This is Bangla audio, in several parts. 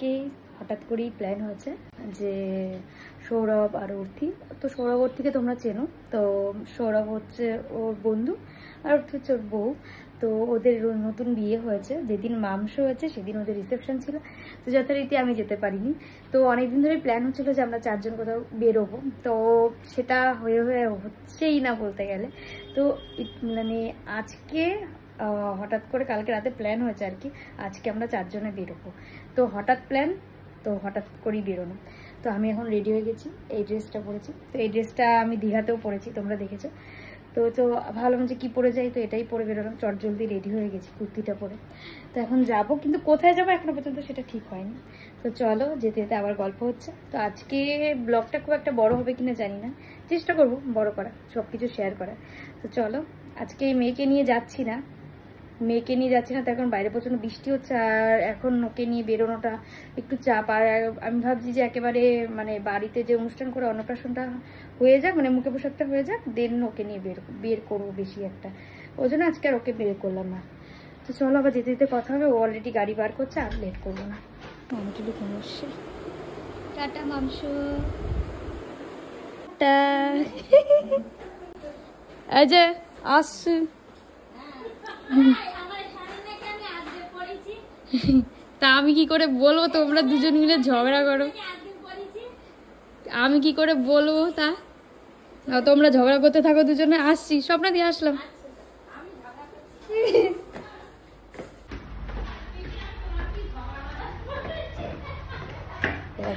আজকে হঠাৎ করেই প্ল্যান হয়েছে যে সৌরভ আর অর্থি, তো সৌরভ অর্থিকে তোমরা চেনো, তো সৌরভ হচ্ছে ওর বন্ধু আর অর্থি হচ্ছে ওর বউ। তো ওদের নতুন বিয়ে হয়েছে, যেদিন মাংস হয়েছে সেদিন ওদের রিসেপশন ছিল, তো যথারীতি আমি যেতে পারিনি। তো অনেকদিন ধরে প্ল্যান হচ্ছিল যে আমরা 4 জন কোথাও বেরোবো, তো সেটা হয়ে হচ্ছেই না বলতে গেলে। তো মানে আজকে হঠাৎ করে কালকে রাতে প্ল্যান হয়েছে আর কি, আজকে আমরা 4 জনে বেরোবো। তো হঠাৎ প্ল্যান, তো হঠাৎ করেই বেরোনো। তো আমি এখন রেডি হয়ে গেছি, এই ড্রেসটা পরেছি। তো এই ড্রেসটা আমি দীঘাতেও পরেছি, তোমরা দেখেছো। তো ভাবলাম যে কি পরে যাই, তো এটাই পরে বেরোলাম। চটজলদি রেডি হয়ে গেছি কুর্তিটা পরে। তো এখন যাব, কিন্তু কোথায় যাবো এখনো পর্যন্ত সেটা ঠিক হয়নি। তো চলো, যেতে যেতে আবার গল্প হচ্ছে। তো আজকে ব্লগটা খুব একটা বড় হবে কিনা জানি না, চেষ্টা করবো বড় করা, সবকিছু শেয়ার করা। তো চলো, আজকে মেয়েকে নিয়ে যাচ্ছি না, তো এখন বাইরে প্রচন্ড বৃষ্টি হচ্ছে, আর এখন ওকে নিয়ে বেরোনোটা একটু চাপ। আর আমি ভাবছি যে একেবারে মানে বাড়িতে যে অনুষ্ঠান করে অন্নপ্রাশনটা হয়ে যাক, মানে মুখে পোশাকটা হয়ে যাক, দেন ওকে নিয়ে বের করবো বেশি একটা, ওই জন্য আজকে আর ওকে বের করলাম না। তো চলো, আবার যেতে যেতে কথা হবে। ও অলরেডি গাড়ি বার করছে, আর লেট করবো না। মামটুলু কেন আসছে, টাটা মাংস, এই যে আসছে। তা আমি কি করে বলবো, তোমরা দুজন মিলে ঝগড়া করো, আমি কি করে বলবো? তা তোমরা ঝগড়া করতে থাকো দুজনে। আসছি, স্বপ্ন দিয়ে আসলাম।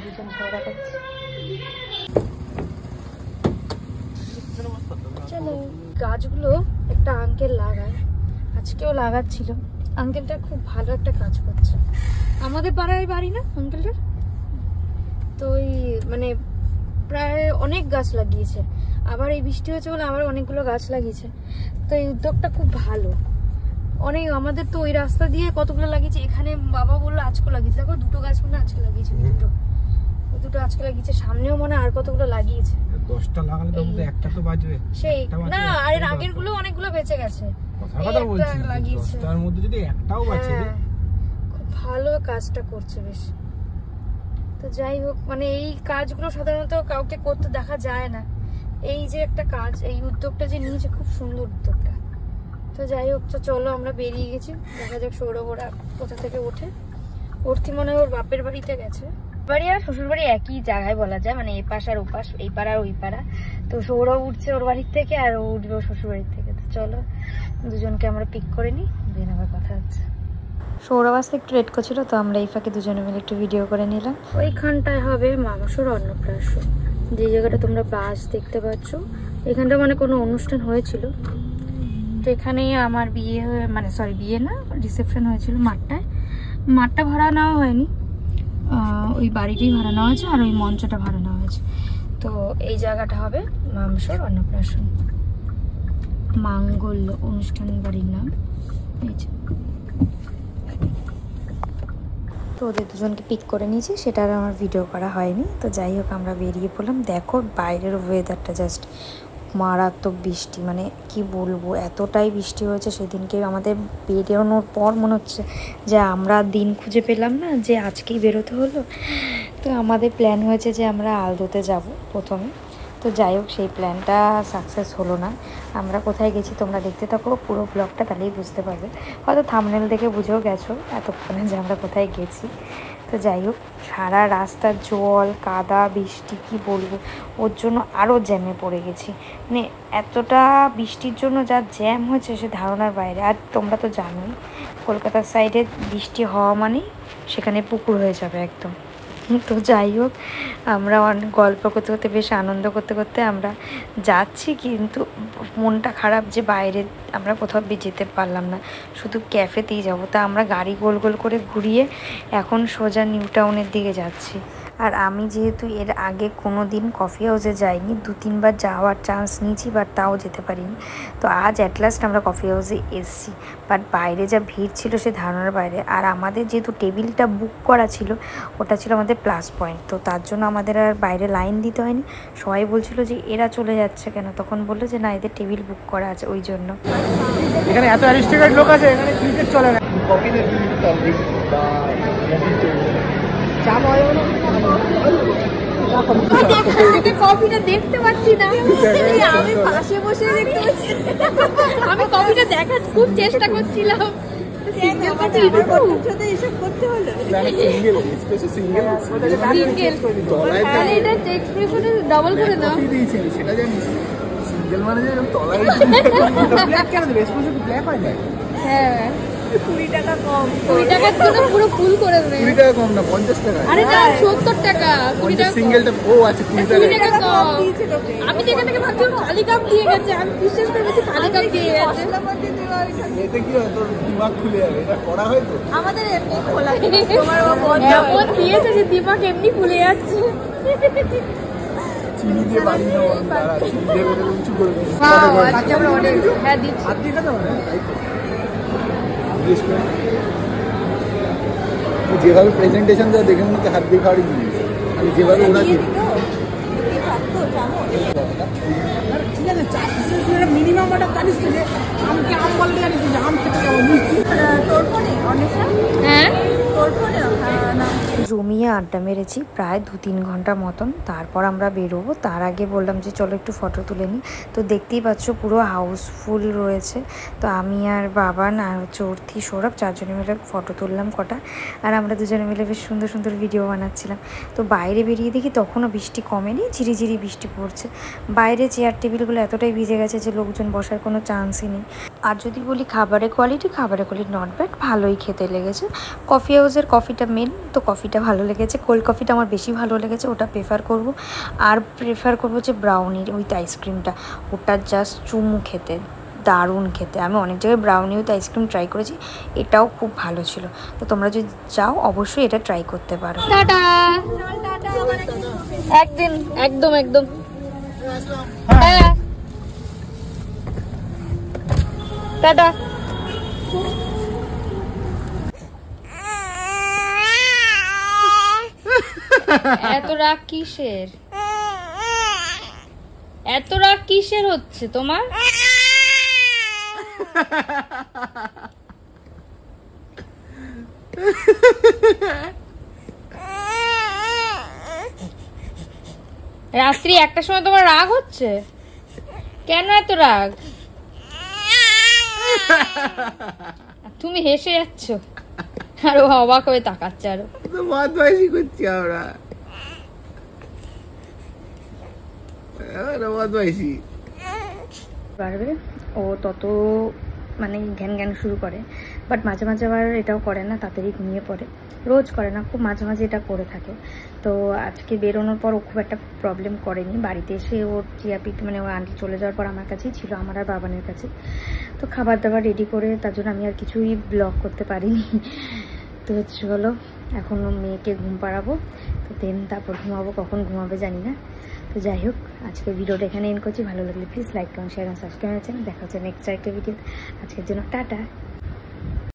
দুজন ঝগড়া করছে। চলো, গাছগুলো একটা আঙ্কেল লাগায়, আজকেও লাগাচ্ছিল। আঙ্কেলটা খুব ভালো একটা কাজ করছে, আমাদের পাড়ায় বাড়ি না আঙ্কেলটার। তো ওই মানে প্রায় অনেক গাছ লাগিয়েছে, আবার এই বৃষ্টি হয়েছে বলে আবার অনেকগুলো গাছ লাগিয়েছে। তো এই উদ্যোগটা খুব ভালো। অনেক আমাদের তো ওই রাস্তা দিয়ে কতগুলো লাগিয়েছে, এখানে বাবা বললো আজকে লাগিয়েছে। দেখো দুটো গাছ মনে আজকে লাগিয়েছে, দুটো আজকে লাগিয়েছে, সামনেও মনে আর কতগুলো লাগিয়েছে। 10টা লাগালে তো একটা তো বাজবে সেই না, আর এর আগের গুলো অনেকগুলো বেঁচে গেছে। কথা বলছি 10টার মধ্যে যদি একটাও বাঁচে, খুব ভালো কাজটা করছে বেশ। তো যাই হোক, মানে এই কাজগুলো সাধারণত কাউকে করতে দেখা যায় না। এই যে একটা কাজ, এই উদ্যোগটা যে নিয়েছে, খুব সুন্দর উদ্যোগটা। তো যাই হোক, তো চলো আমরা বেরিয়ে গেছি, দেখা যাক সৌরভ ওরা কোথা থেকে ওঠে। অর্থি মনে হয় ওর বাপের বাড়িতে গেছে। বাড়ি আর শ্বশুর বাড়ি একই জায়গায় বলা যায়, মানে এই পাশ আর ও পাশ, এই পাড়া আর ওই পাড়া। তো সৌরভ উঠছে ওর বাড়ির থেকে, আর ও উঠবে ওর শ্বশুর বাড়ির থেকে। তো চলো, দুজনকে আমরা পিক করে নিই, দেন আবার কথা হচ্ছে। সৌরভ আসতে একটু লেট করছিল, তো আমরা এই ফাঁকে দুজনে মিলে একটু ভিডিও করে নিলাম। ওইখানটায় হবে মাংসর অন্নপ্রাশন, যে জায়গাটা তোমরা বাস দেখতে পাচ্ছ, এখানটা মানে কোনো অনুষ্ঠান হয়েছিল। তো এখানেই আমার বিয়ে মানে সরি বিয়ে না, রিসেপশন হয়েছিল মাঠটা ভাড়া নেওয়া হয়নি, ওই বাড়িটাই ভাড়া নেওয়া হয়েছে, আর ওই মঞ্চটা ভাড়া নেওয়া হয়েছে। তো এই জায়গাটা হবে মাংসর অন্নপ্রাশন, মাঙ্গল্য অনুষ্ঠান বাড়ির নাম। এই যে, তো ওদের দুজনকে পিক করে নিয়েছি, সেটা আর আমার ভিডিও করা হয়নি। তো যাই হোক, আমরা বেরিয়ে পড়লাম। দেখো বাইরের ওয়েদারটা জাস্ট মারাত্মক বৃষ্টি, মানে কি বলবো, এতটাই বৃষ্টি হয়েছে সেদিনকে। আমাদের বেরোনোর পর মনে হচ্ছে যে আমরা দিন খুঁজে পেলাম না, যে আজকেই বেরোতে হলো। তো আমাদের প্ল্যান হয়েছে যে আমরা আলদোতে যাব প্রথমে। তো যাই হোক, সেই প্ল্যানটা সাকসেস হলো না। আমরা কোথায় গেছি তোমরা দেখতে থাকো পুরো ব্লগটা, তাহলেই বুঝতে পারবে। হয়তো থাম্বনেল দেখে বুঝেও গেছো এতক্ষণে যে আমরা কোথায় গেছি। তো যাই হোক, সারা রাস্তা জল কাদা বৃষ্টি, কি বলবো, ওর জন্য আরও জ্যামে পড়ে গেছি। মানে এতটা বৃষ্টির জন্য যা জ্যাম হয়েছে সে ধারণার বাইরে। আর তোমরা তো জানোই, কলকাতার সাইডে বৃষ্টি হওয়া মানেই সেখানে পুকুর হয়ে যাবে একদম। তো যাই হোক, আমরা অনেক গল্প করতে করতে, বেশ আনন্দ করতে করতে আমরা যাচ্ছি, কিন্তু মনটা খারাপ যে বাইরে আমরা কোথাও যেতে পারলাম না, শুধু ক্যাফেতেই যাব। তা আমরা গাড়ি গোল গোল করে ঘুরিয়ে এখন সোজা নিউ টাউনের দিকে যাচ্ছি। আর আমি যেহেতু এর আগে কোনো দিন কফি হাউসে যাইনি, 2-3 বার যাওয়ার চান্স নিয়েছি, বাট তাও যেতে পারিনি। তো আজ অ্যাট লাস্ট আমরা কফি হাউসে এসেছি, বাট বাইরে যা ভিড় ছিল সে ধারণার বাইরে। আর আমাদের যেহেতু টেবিলটা বুক করা ছিল, ওটা ছিল আমাদের প্লাস পয়েন্ট, তো তার জন্য আমাদের আর বাইরে লাইন দিতে হয়নি। সবাই বলছিল যে এরা চলে যাচ্ছে কেন, তখন বললো যে না, এদের টেবিল বুক করা আছে, ওই জন্য। এখানে এত অ্যারিস্ট্রিকেট লোক আছে, এখানে ক্রিকেট চলে না। কফিটা দেখতে পাচ্ছি না, আমি পাশে বসে দেখতে পাচ্ছি। আমি কফিটা দেখার খুব চেষ্টা করছিলাম। ডবল করে দাও। সেটা জানিস সিঙ্গেল মানে যে তলায় ব্ল্যাক কেন দেবে? এসপ্রেসো কি ব্ল্যাক হয় না? হ্যাঁ 20 টাকা কম, 20 টাকার জন্য পুরো ফুল করে দেবে। 20 টাকা কম না 50 টাকা। আরে না 70 টাকা, 20 টাকা সিঙ্গেলটা। ও আচ্ছা 20 টাকা কম। আমি তো এখান থেকে ভাবছি খালি কাপ দিয়ে গেছে, আমি বিশ্বাস করে বলছি খালি কাপ দিয়ে গেছে। এতে কি হয় তোর দিমাগ খুলে যাবে, এটা করা হয় তো আমাদের এমনি খোলা, তোমার এমন দিয়েছে যে দিমাগ এমনি খুলে যাচ্ছে। চিনি দিয়ে বাড়ি দাও, তারা চিনি দিয়ে বলে উঁচু করে দেবে। আচ্ছা আমরা অর্ডার হ্যাঁ দিচ্ছি। হাত দিয়ে খাতে হবে যেভাবে প্রেজেন্টেশন দেওয়া দেখে মনে হচ্ছে হাত দিয়ে খাওয়ারই জিনিস, আমি যেভাবে ওরা ঠিক আছে মিনিমাম একটা জানিস যে আমকে আম বললে জানিস যে আম খেতে যাবো তোর ফোনে অনেক হ্যাঁ তোর ফোনে জমিয়ে আড্ডা মেরেছি প্রায় 2-3 ঘন্টা মতন। তারপর আমরা বেরোবো, তার আগে বললাম যে চলো একটু ফটো তুলে নিই। তো দেখতেই পাচ্ছ পুরো হাউসফুল রয়েছে। তো আমি আর বাবান আর চর্থি সৌরভ 4 জনে মিলে ফটো তুললাম কটা, আর আমরা দুজনে মিলে বেশ সুন্দর সুন্দর ভিডিও বানাচ্ছিলাম। তো বাইরে বেরিয়ে দেখি তখনও বৃষ্টি কমেনি, ঝিরিঝিরি বৃষ্টি পড়ছে। বাইরে চেয়ার টেবিলগুলো এতটাই ভিজে গেছে যে লোকজন বসার কোনো চান্সই নেই। আর যদি বলি খাবারের কোয়ালিটি নট ব্যাড, ভালোই খেতে লেগেছে। কফি হাউসের কফিটা মেন, তো কফিটা ভালো লেগেছে। কোল্ড কফিটা আমার বেশি ভালো লেগেছে, ওটা প্রেফার করব। আর প্রেফার করবো যে ব্রাউনি উইথ আইসক্রিমটা, ওটা জাস্ট চুমু খেতে, দারুণ খেতে। আমি অনেক জায়গায় ব্রাউনি উইথ আইসক্রিম ট্রাই করেছি, এটাও খুব ভালো ছিল। তো তোমরা যদি যাও অবশ্যই এটা ট্রাই করতে পারো। টাটা, একদিন একদম একদম হ্যাঁ টাটা। এত রাগ কিসের, এত রাগ কিসের হচ্ছে তোমার? রাত্রি 1টার সময় তোমার রাগ হচ্ছে কেন? এত রাগ? তুমি হেসে যাচ্ছ আর ও অবাক হয়ে তাকাচ্ছে। আরো বদমাইশি করছি আমরা, বদমাইশি পারবে ও তত মানে জ্ঞান জ্ঞান শুরু করে, বাট মাঝে মাঝে আবার এটাও করে না, তাড়াতাড়ি ঘুমিয়ে পড়ে। রোজ করে না, খুব মাঝে মাঝে এটা করে থাকে। তো আজকে বেরোনোর পর ও খুব একটা প্রবলেম করেনি। বাড়িতে এসে ওর টিয়াপিট মানে ওর আন্টি চলে যাওয়ার পর আমার কাছেই ছিল, আমার আর বাবানের কাছে। তো খাবার দাবার রেডি করে, তার জন্য আমি আর কিছুই ব্লগ করতে পারিনি। তো চলো এখন মেয়েকে ঘুম পাড়াবো, তো দেন তারপর ঘুমাবো। কখন ঘুমাবে জানি না। তো যাই হোক, আজকে ভিডিওটা এখানে এন্ড করছি। ভালো লাগলে please like comment share and subscribe করছেন। দেখা হচ্ছে নেক্সট একটা ভিডিও। আজকের জন্য টাটা।